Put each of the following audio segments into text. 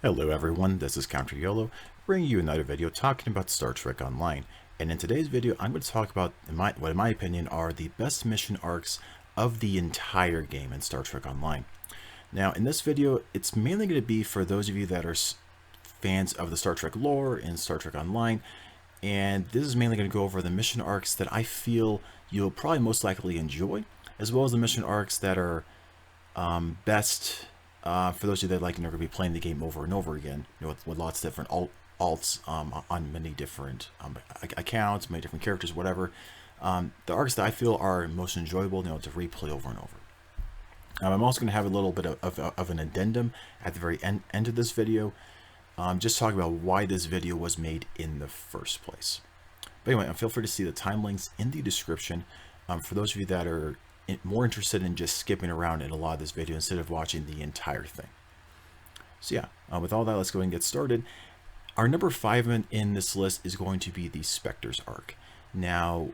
Hello everyone, this is CounterYolo, bringing you another video talking about Star Trek Online. And in today's video, I'm going to talk about what in my opinion are the best mission arcs of the entire game in Star Trek Online. Now in this video, it's mainly going to be for those of you that are fans of the Star Trek lore in Star Trek Online. And this is mainly going to go over the mission arcs that I feel you'll probably most likely enjoy, as well as the mission arcs that are best for those of you that like, going to be playing the game over and over again, with lots of different alts on many different accounts, many different characters, whatever. The arcs that I feel are most enjoyable, to replay over and over. I'm also going to have a little bit of an addendum at the very end of this video, just talking about why this video was made in the first place. But anyway, feel free to see the time links in the description for those of you that are more interested in just skipping around in a lot of this video instead of watching the entire thing. So yeah, with all that, let's go ahead and get started. Our number 5 in this list is going to be the Spectres Arc. Now,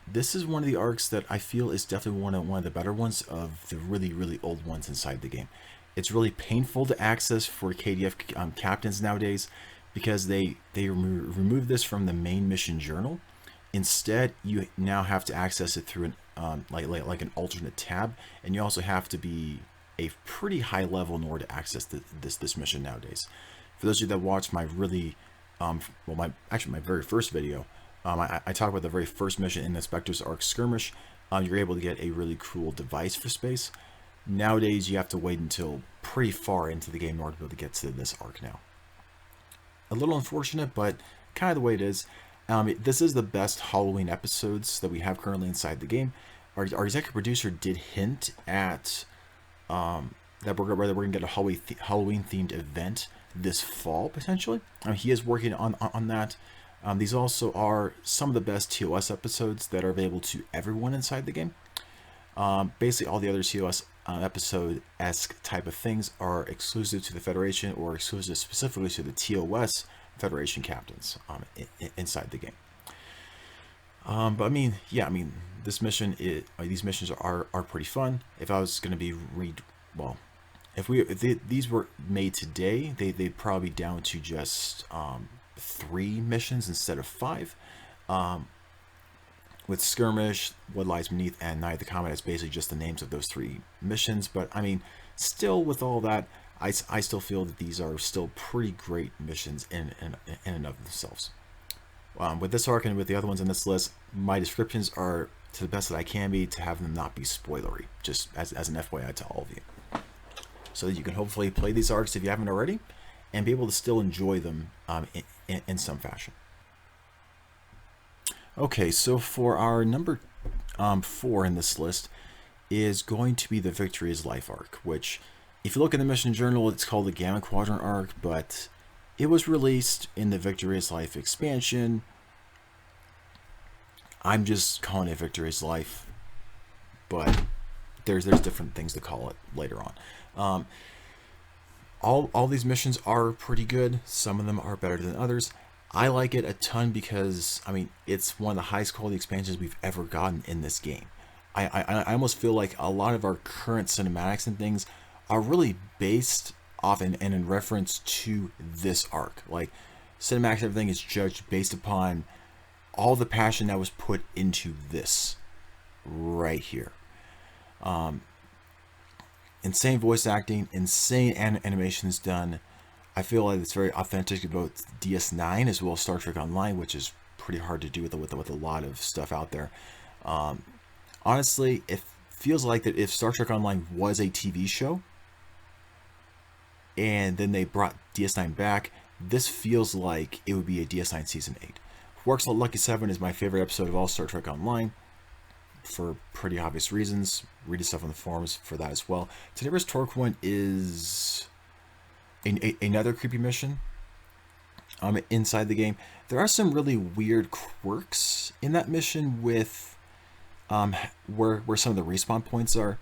this is one of the arcs that I feel is definitely one of the better ones of the really old ones inside the game. It's really painful to access for KDF captains nowadays because they remove this from the main mission journal. Instead, you now have to access it through an like an alternate tab, and you also have to be a pretty high level in order to access this mission nowadays. For those of you that watched my my very first video, I talked about the very first mission in the Spectres Arc skirmish. You're able to get a really cool device for space. Nowadays, you have to wait until pretty far into the game in order to be able to get to this arc now. A little unfortunate, but kind of the way it is. This is the best Halloween episodes that we have currently inside the game. Our executive producer did hint at that we're going to get a Halloween themed event this fall potentially. He is working on that. These also are some of the best TOS episodes that are available to everyone inside the game. Basically, all the other TOS episode-esque type of things are exclusive to the Federation or exclusive specifically to the TOS Federation captains inside the game. But I mean, yeah, this mission these missions are pretty fun. If I was going to be if these were made today, they'd probably be down to just 3 missions instead of 5. With Skirmish, What Lies Beneath, and Night of the Comet, it's basically just the names of those 3 missions. But I mean, still with all that, I still feel that these are still pretty great missions in and of themselves. With this arc and with the other ones in this list, my descriptions are to the best that I can be to have them not be spoilery, just as an FYI to all of you. So that you can hopefully play these arcs if you haven't already, and be able to still enjoy them in some fashion. Okay, so for our number 4 in this list is going to be the Victory is Life arc, which, if you look in the mission journal, it's called the Gamma Quadrant Arc, but it was released in the Victory is Life expansion. I'm just calling it Victory is Life, but there's different things to call it later on. All these missions are pretty good. Some of them are better than others. I like it a ton because, it's one of the highest quality expansions we've ever gotten in this game. I almost feel like a lot of our current cinematics and things are really based off and in reference to this arc. Like, cinematics, everything is judged based upon all the passion that was put into this right here. Insane voice acting, insane animations done. I feel like it's very authentic to both DS9 as well as Star Trek Online, which is pretty hard to do with a lot of stuff out there. Honestly, it feels like that if Star Trek Online was a TV show, and then they brought DS9 back, this feels like it would be a DS9 Season 8. Works Like Lucky 7 is my favorite episode of all Star Trek Online, for pretty obvious reasons. Read the stuff on the forums for that as well. Today's Torque one is another creepy mission inside the game. There are some really weird quirks in that mission with where some of the respawn points are.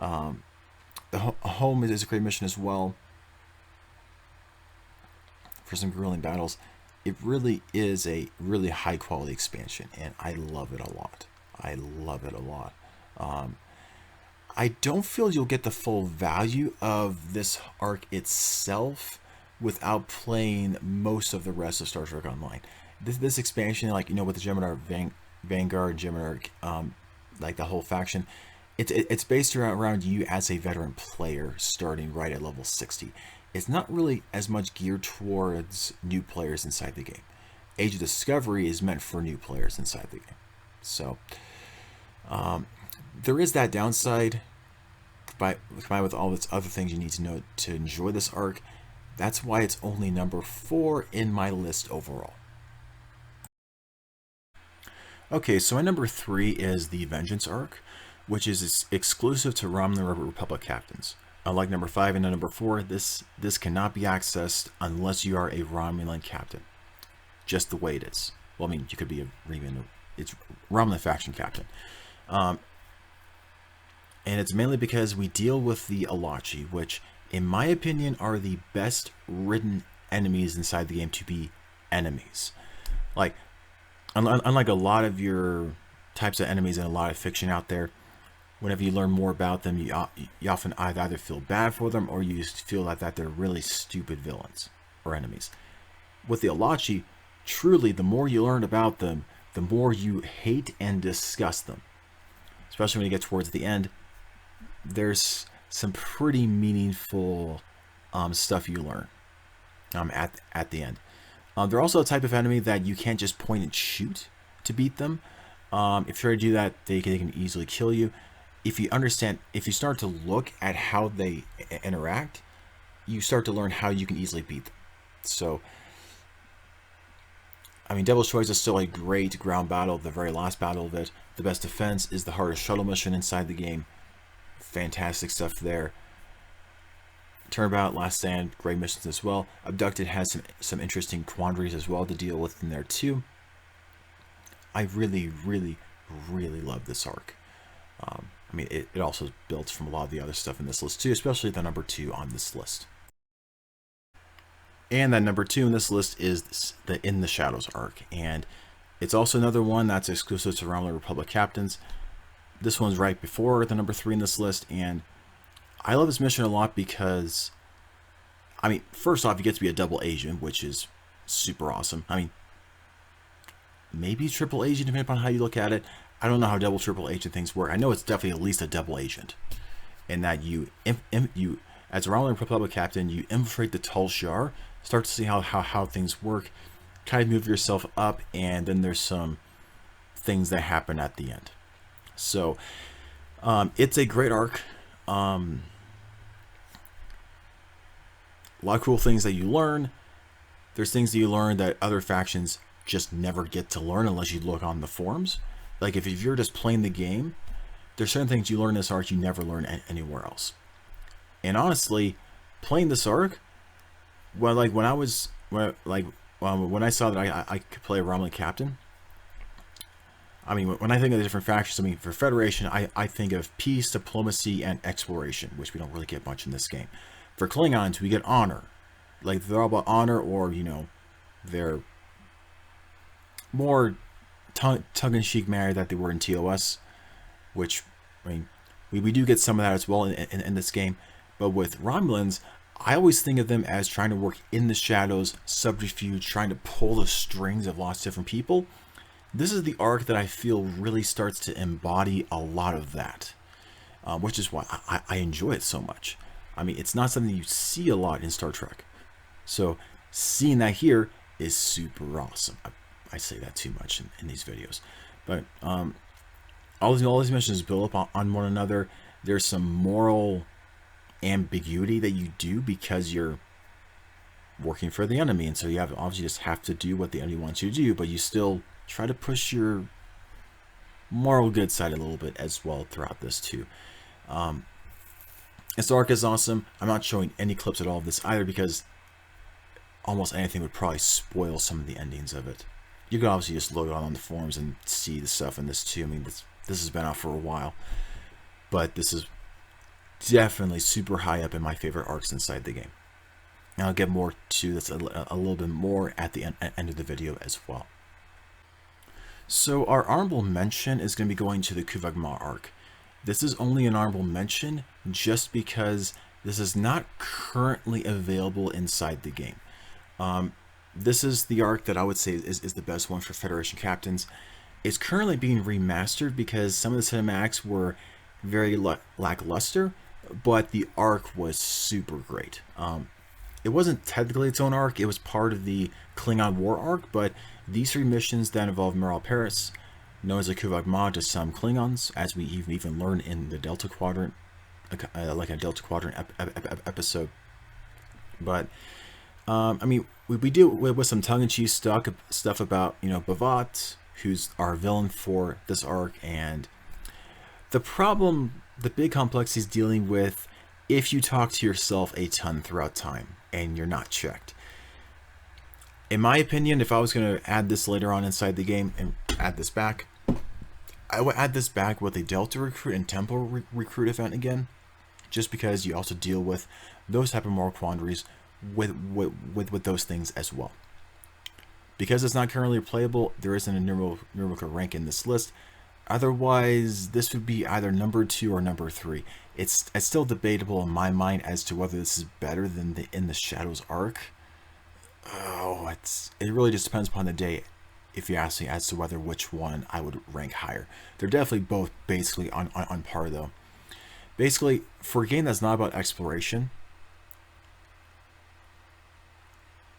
The home is a great mission as well for some grueling battles. It really is a really high quality expansion, and I love it a lot. I don't feel you'll get the full value of this arc itself without playing most of the rest of Star Trek Online. This expansion, like, you know, with the Gemini Vanguard, Gemini, like the whole faction, it's based around you as a veteran player starting right at level 60. It's not really as much geared towards new players inside the game. Age of Discovery is meant for new players inside the game. So there is that downside. Combined with all this other things you need to know to enjoy this arc, that's why it's only number 4 in my list overall. Okay, so my number 3 is the Vengeance arc, which is exclusive to Romulan Republic captains. Unlike number 5 and number 4, this cannot be accessed unless you are a Romulan captain. Just the way it is. Well, I mean, you could be it's Romulan faction captain. And it's mainly because we deal with the Alachi, which, in my opinion, are the best written enemies inside the game to be enemies. Like, unlike a lot of your types of enemies in a lot of fiction out there, whenever you learn more about them, you often either feel bad for them or you feel that they're really stupid villains or enemies. With the Alachi, truly, the more you learn about them, the more you hate and disgust them. Especially when you get towards the end, there's some pretty meaningful stuff you learn at the end. They're also a type of enemy that you can't just point and shoot to beat them. If you try to do that, they can easily kill you. If you start to look at how they interact, you start to learn how you can easily beat them. So, I mean, Devil's Choice is still a great ground battle, the very last battle of it. The best defense is the hardest shuttle mission inside the game. Fantastic stuff there. Turnabout, Last Stand, great missions as well. Abducted has some interesting quandaries as well to deal with in there too. I really, really, really love this arc. I mean, it also builds from a lot of the other stuff in this list too, especially the number 2 on this list. And that number 2 in this list is the In the Shadows arc, and it's also another one that's exclusive to Romulan Republic captains. This one's right before the number 3 in this list, and I love this mission a lot because, I mean, first off, you get to be a double agent, which is super awesome. I mean, maybe triple agent, depending upon how you look at it. I don't know how double, triple agent things work. I know it's definitely at least a double agent, in that you as a Romulan Republic captain, you infiltrate the Tal Shiar, start to see how things work, kind of move yourself up, and then there's some things that happen at the end. So it's a great arc. A lot of cool things that you learn. There's things that you learn that other factions just never get to learn unless you look on the forums. Like if you're just playing the game, there's certain things you learn in this arc you never learn anywhere else. And honestly, playing this arc, well, like when I saw that I could play a Romulan captain, I mean, when I think of the different factions, I mean, for Federation, I think of peace, diplomacy, and exploration, which we don't really get much in this game. For Klingons, we get honor. Like, they're all about honor, or, you know, they're more tongue-in-cheek manner that they were in TOS, which, I mean, we do get some of that as well in this game. But with Romulans, I always think of them as trying to work in the shadows, subterfuge, trying to pull the strings of lots of different people. This is the arc that I feel really starts to embody a lot of that, which is why I enjoy it so much. I mean, it's not something you see a lot in Star Trek. So seeing that here is super awesome. I say that too much in these videos. But all these missions build up on one another. There's some moral ambiguity that you do because you're working for the enemy. And so you obviously just have to do what the enemy wants you to do, but you still try to push your moral good side a little bit as well throughout this too. This arc is awesome. I'm not showing any clips at all of this either because almost anything would probably spoil some of the endings of it. You can obviously just look on the forums and see the stuff in this too. I mean, this has been out for a while, but this is definitely super high up in my favorite arcs inside the game. And I'll get more to this a little bit more at the end of the video as well. So our honorable mention is going to be going to the Kuvah'Magh Arc. This is only an honorable mention just because This is not currently available inside the game. This is the arc that I would say is the best one for Federation captains. It's currently being remastered because some of the cinematics were very lackluster, but the arc was super great. It wasn't technically its own arc, it was part of the Klingon War arc, but these 3 missions that involve Miral Paris, known as the Kuvah'Magh to some Klingons, as we even learn in the Delta Quadrant, like a Delta Quadrant episode. But I mean, we deal with some tongue-in-cheek stuff about, you know, Bavat, who's our villain for this arc, and the problem, the big complexity is dealing with if you talk to yourself a ton throughout time and you're not checked. In my opinion, if I was going to add this later on inside the game and add this back, I would add this back with a Delta Recruit and Temple Recruit event again, just because you also deal with those type of moral quandaries with those things as well. Because it's not currently playable, there isn't a numerical rank in this list. Otherwise, this would be either number 2 or number 3. It's still debatable in my mind as to whether this is better than the In the Shadows arc. Oh, it really just depends upon the day, if you ask me, as to whether which one I would rank higher. They're definitely both basically on par though. Basically, for a game that's not about exploration,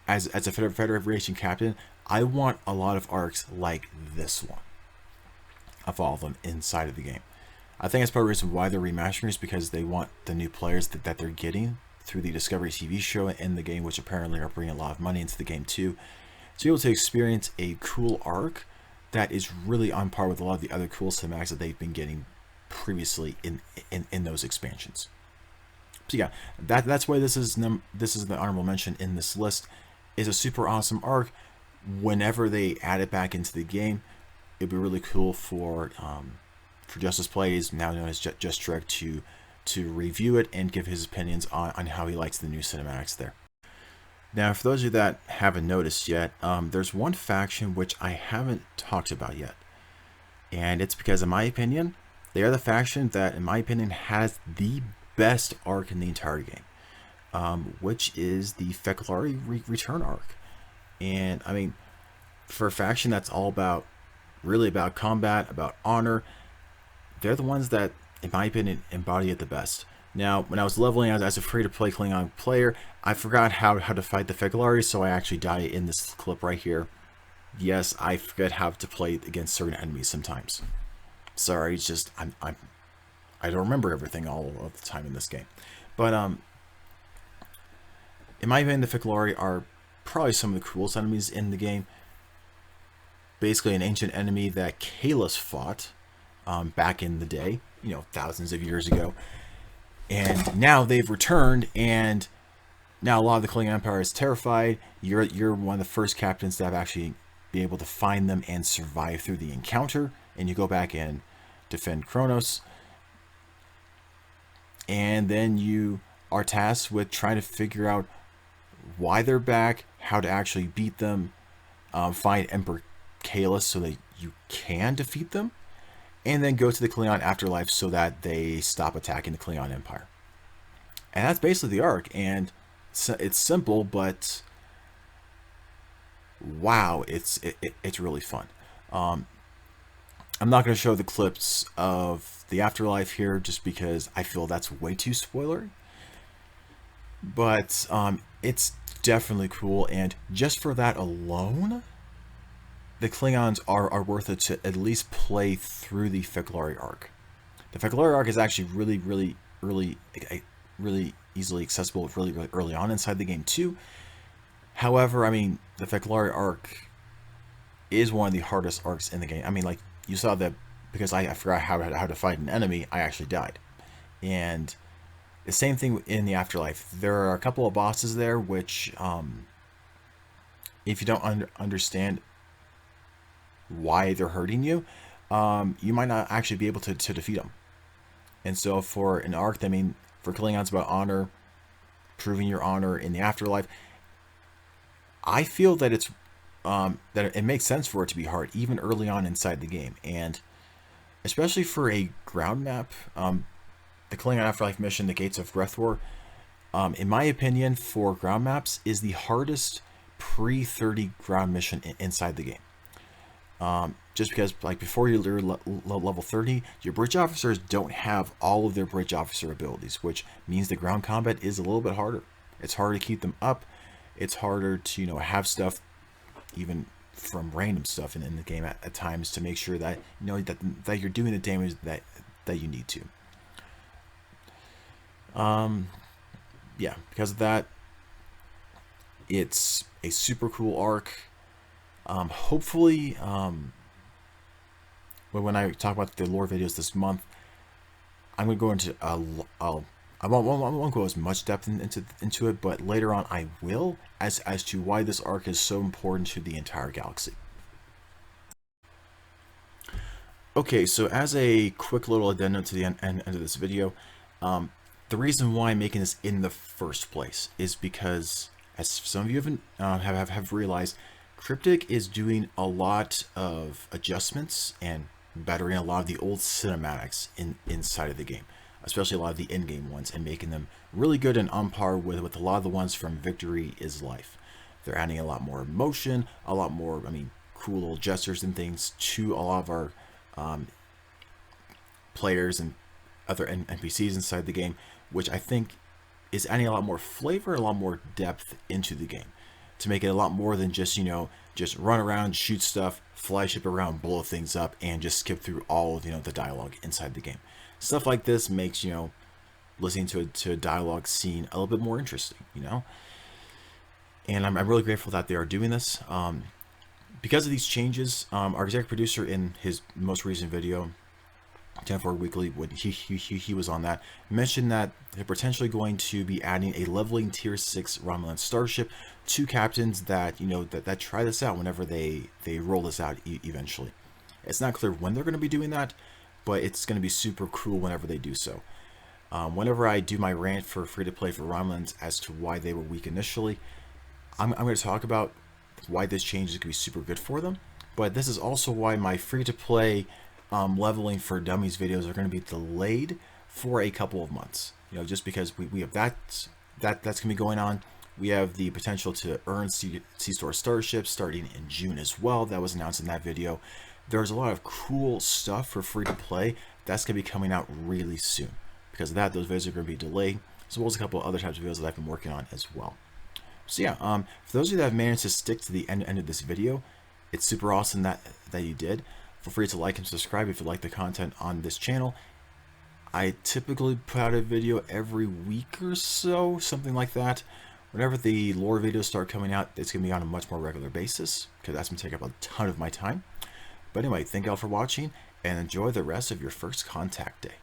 as a Federation captain, I want a lot of arcs like this one of all of them inside of the game. I think that's part of the reason why they're remastering, is because they want the new players that they're getting through the Discovery TV show and the game, which apparently are bringing a lot of money into the game too, to be able to experience a cool arc that is really on par with a lot of the other cool cinematics that they've been getting previously in those expansions. So yeah, that's why this is the honorable mention in this list. Is a super awesome arc. Whenever they add it back into the game, it'd be really cool for Justice Plays, now known as Just Trek, to review it and give his opinions on how he likes the new cinematics there. Now, for those of you that haven't noticed yet, there's one faction which I haven't talked about yet, and it's because, in my opinion, they are the faction that, in my opinion, has the best arc in the entire game, which is the Fek'Ihri Return Arc. And I mean, for a faction that's all about, really about combat, about honor, they're the ones that, in my opinion, embody it the best. Now, when I was leveling as a free-to-play Klingon player, I forgot how to fight the Fek'Ihri, so I actually die in this clip right here. Yes, I forget how to play against certain enemies sometimes. Sorry, it's just I don't remember everything all of the time in this game. But in my opinion, the Fek'Ihri are probably some of the coolest enemies in the game. Basically, an ancient enemy that Kahless fought back in the day, you know, thousands of years ago. And now they've returned, and now a lot of the Klingon Empire is terrified. You're one of the first captains to have actually be able to find them and survive through the encounter, and you go back and defend Kronos. And then you are tasked with trying to figure out why they're back, how to actually beat them, find Emperor Kahless so that you can defeat them, and then go to the Klingon afterlife so that they stop attacking the Klingon Empire. And that's basically the arc, and it's simple, but wow, it's really fun. I'm not going to show the clips of the afterlife here just because I feel that's way too spoilery. But it's definitely cool, and just for that alone, the Klingons are worth it to at least play through the Fek'Ihri arc. The Fek'Ihri arc is actually really easily accessible really early on inside the game too. However, I mean, the Fek'Ihri arc is one of the hardest arcs in the game. I mean, like, you saw that because I forgot how to fight an enemy, I actually died. And the same thing in the afterlife. There are a couple of bosses there which, if you don't understand why they're hurting you, you might not actually be able to defeat them. And so for an arc, I mean, for Klingons about honor, proving your honor in the afterlife, I feel that it's that it makes sense for it to be hard even early on inside the game, and especially for a ground map. The Klingon Afterlife mission, the Gates of Breathwar, in my opinion, for ground maps, is the hardest pre-30 ground mission inside the game. Just because, like, before you're level 30, your bridge officers don't have all of their bridge officer abilities, which means the ground combat is a little bit harder. It's harder to keep them up. It's harder to, you know, have stuff, even from random stuff in the game at times, to make sure that, you know, that you're doing the damage that you need to. Yeah, because of that, it's a super cool arc. Hopefully, when I talk about the lore videos this month, I'm going to go into I won't go as much depth into it, but later on I will, as to why this arc is so important to the entire galaxy. Okay, so as a quick little addendum to the end of this video, the reason why I'm making this in the first place is because, as some of you have realized, Cryptic is doing a lot of adjustments and bettering a lot of the old cinematics inside of the game, especially a lot of the in-game ones, and making them really good and on par with a lot of the ones from Victory is Life. They're adding a lot more emotion, a lot more, I mean, cool little gestures and things to a lot of our players and other NPCs inside the game, which I think is adding a lot more flavor, a lot more depth into the game, to make it a lot more than just, you know, just run around, shoot stuff, fly ship around, blow things up, and just skip through all of, you know, the dialogue inside the game. Stuff like this makes, you know, listening to a dialogue scene a little bit more interesting, you know. And I'm really grateful that they are doing this. Because of these changes, our executive producer, in his most recent video, 10-4 Weekly, when he was on that, mentioned that they're potentially going to be adding a leveling tier 6 Romulan starship to captains that, you know, that try this out whenever they roll this out eventually. It's not clear when they're going to be doing that, but it's going to be super cool whenever they do so. Whenever I do my rant for free-to-play for Romulans as to why they were weak initially, I'm going to talk about why this change is going to be super good for them. But this is also why my free-to-play leveling for dummies videos are going to be delayed for a couple of months. You know, just because we have that's going to be going on. We have the potential to earn C-Store starships starting in June as well. That was announced in that video. There's a lot of cool stuff for free to play that's going to be coming out really soon. Because of that, those videos are going to be delayed, as well as a couple of other types of videos that I've been working on as well. So yeah, for those of you that have managed to stick to the end of this video, it's super awesome that you did. Feel free to like and subscribe if you like the content on this channel. I typically put out a video every week or so, something like that. Whenever the lore videos start coming out, it's going to be on a much more regular basis, because that's going to take up a ton of my time. But anyway, thank you all for watching, and enjoy the rest of your first contact day.